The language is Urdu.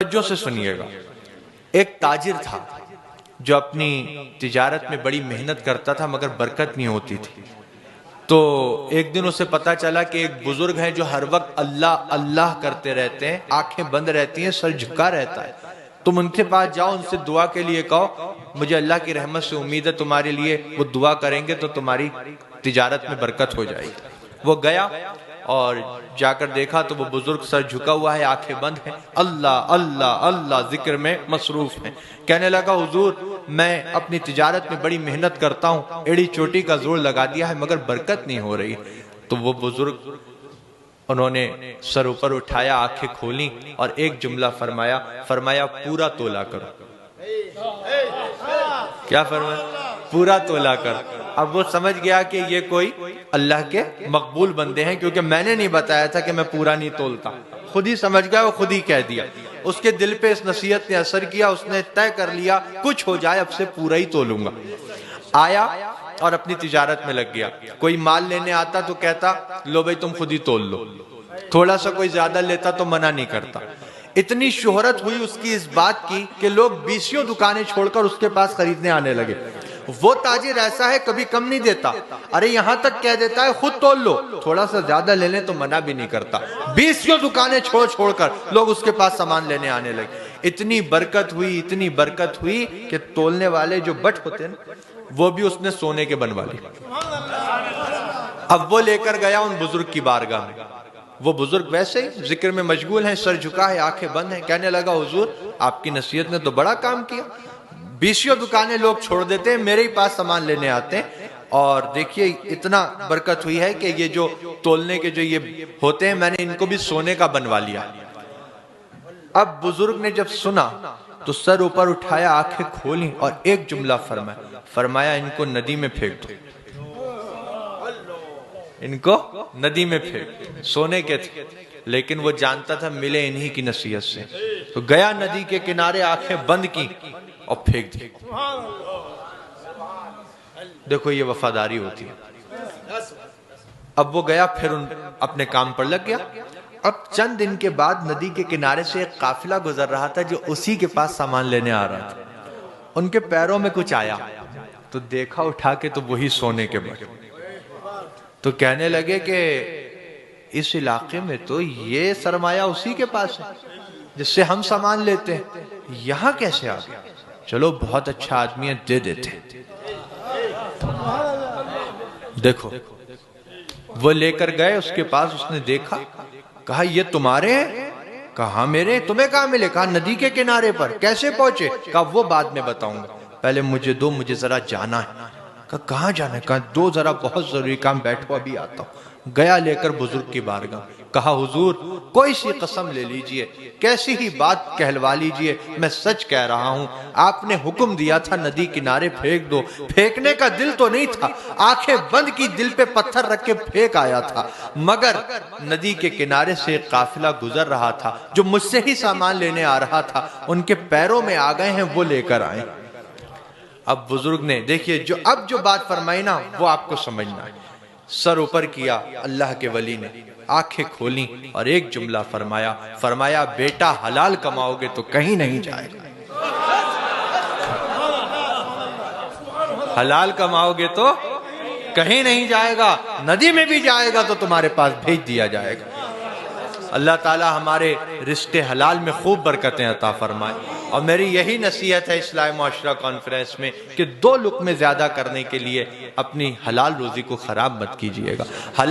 توجہ سے سنیے گا۔ ایک تاجر تھا جو اپنی تجارت میں بڑی محنت کرتا تھا مگر برکت نہیں ہوتی تھی۔ تو ایک دن اسے پتا چلا کہ ایک بزرگ ہے جو ہر وقت اللہ اللہ کرتے رہتے ہیں، آنکھیں بند رہتی ہیں، سر جھکا رہتا ہے۔ تم ان کے پاس جاؤ، ان سے دعا کے لیے کہو، مجھے اللہ کی رحمت سے امید ہے تمہارے لیے وہ دعا کریں گے تو تمہاری تجارت میں برکت ہو جائے گی۔ وہ گیا اور جا کر دیکھا تو وہ بزرگ سر جھکا ہوا ہے، آنکھیں بند ہیں، اللہ اللہ اللہ ذکر میں مصروف ہیں۔ کہنے لگا حضور میں اپنی تجارت میں بڑی محنت کرتا ہوں، ایڑی چوٹی کا زور لگا دیا ہے مگر برکت نہیں ہو رہی۔ تو وہ بزرگ انہوں نے سر اوپر اٹھایا، آنکھیں کھولیں اور ایک جملہ فرمایا پورا تولا کرو۔ کیا فرمایا؟ پورا تولا کرو۔ اب وہ سمجھ گیا کہ یہ کوئی اللہ کے مقبول بندے ہیں، کیونکہ میں نے نہیں بتایا تھا کہ میں پورا نہیں تولتا، خود ہی سمجھ گیا، وہ خود ہی کہہ دیا۔ اس کے دل پہ اس نصیحت نے اثر کیا، اس نے طے کر لیا کچھ ہو جائے اب سے پورا ہی تولوں گا۔ آیا اور اپنی تجارت میں لگ گیا۔ کوئی مال لینے آتا تو کہتا لو بھائی تم خود ہی تول لو، تھوڑا سا کوئی زیادہ لیتا تو منع نہیں کرتا۔ اتنی شہرت ہوئی اس کی اس بات کی کہ لوگ 20 دکانیں چھوڑ کر اس کے پاس خریدنے آنے لگے۔ وہ تاجر ایسا ہے کبھی کم نہیں دیتا، ارے یہاں تک کہہ دیتا ہے خود تول لو، تھوڑا سا زیادہ لے لیں تو منع بھی نہیں کرتا۔ 20 دکانیں چھوڑ کر لوگ اس کے پاس سامان لینے آنے لگے۔ اتنی برکت ہوئی کہ تولنے والے جو بٹ ہوتے ہیں وہ بھی اس نے سونے کے بنوا لی۔ اب وہ لے کر گیا ان بزرگ کی بارگاہ میں۔ وہ بزرگ ویسے ہی ذکر میں مشغول ہیں، سر جھکا ہے، آنکھیں بند ہیں۔ کہنے لگا حضور آپ کی نصیحت نے تو بڑا کام کیا، 20 دکانیں لوگ چھوڑ دیتے ہیں، میرے ہی پاس سامان لینے آتے ہیں، اور دیکھیے اتنا برکت ہوئی ہے کہ یہ جو تولنے کے جو یہ ہوتے ہیں میں نے ان کو بھی سونے کا بنوا لیا۔ اب بزرگ نے جب سنا تو سر اوپر اٹھایا، آنکھیں کھولیں اور ایک جملہ فرمایا ان کو ندی میں پھینک دو، ان کو ندی میں پھینک۔ سونے کے تھے لیکن وہ جانتا تھا ملے انہی کی نصیحت سے، تو گیا ندی کے کنارے، آنکھیں بند کی اور پھینک دی۔ دیکھو یہ وفاداری ہوتی ہے۔ اب وہ گیا پھر اپنے کام پر لگ گیا۔ اب چند دن کے بعد ندی کے کنارے سے ایک قافلہ گزر رہا تھا جو اسی کے پاس سامان لینے آ رہا تھا۔ ان کے پیروں میں کچھ آیا تو دیکھا اٹھا کے تو وہی سونے کے بٹ۔ تو کہنے لگے کہ اس علاقے میں تو یہ سرمایہ اسی کے پاس ہے جس سے ہم سامان لیتے ہیں، یہاں کیسے آ گیا؟ چلو بہت اچھا آدمی ہے، دے دیتے ہیں۔ دیکھو وہ لے کر گئے اس کے پاس، اس نے دیکھا، کہا یہ تمہارے ہیں؟ کہا میرے، تمہیں کہاں ملے؟ کہا ندی کے کنارے پر۔ کیسے پہنچے؟ کہا وہ بعد میں بتاؤں گا، پہلے مجھے دو، مجھے ذرا جانا ہے۔ کہا کہاں جانا ہے؟ کہا دو ذرا بہت ضروری کام، بیٹھو ابھی آتا ہوں۔ گیا لے کر بزرگ کی بارگاہ، کہا حضور کوئی سی قسم لے لیجئے، کیسی ہی بات کہلوا لیجئے، میں سچ کہہ رہا ہوں، آپ نے حکم دیا تھا ندی کنارے پھینک دو، پھینکنے کا دل تو نہیں تھا، آنکھیں بند کی دل پہ پتھر رکھ کے پھینک آیا تھا، مگر ندی کے کنارے سے ایک قافلہ گزر رہا تھا جو مجھ سے ہی سامان لینے آ رہا تھا، ان کے پیروں میں آ گئے ہیں، وہ لے کر آئے۔ اب بزرگ نے دیکھیے اب جو بات فرمائی نا وہ آپ کو سمجھنا ہے۔ سر اوپر کیا اللہ کے ولی نے، آنکھیں کھولیں اور ایک جملہ فرمایا بیٹا حلال کماؤ گے تو کہیں نہیں جائے گا، حلال کماؤ گے تو کہیں نہیں جائے گا، ندی میں بھی جائے گا تو تمہارے پاس بھیج دیا جائے گا۔ اللہ تعالی ہمارے رزق حلال میں خوب برکتیں عطا فرمائے، اور میری یہی نصیحت ہے اصلاح معاشرہ کانفرنس میں کہ 2 لقمے زیادہ کرنے کے لیے اپنی حلال روزی کو خراب مت کیجئے گا۔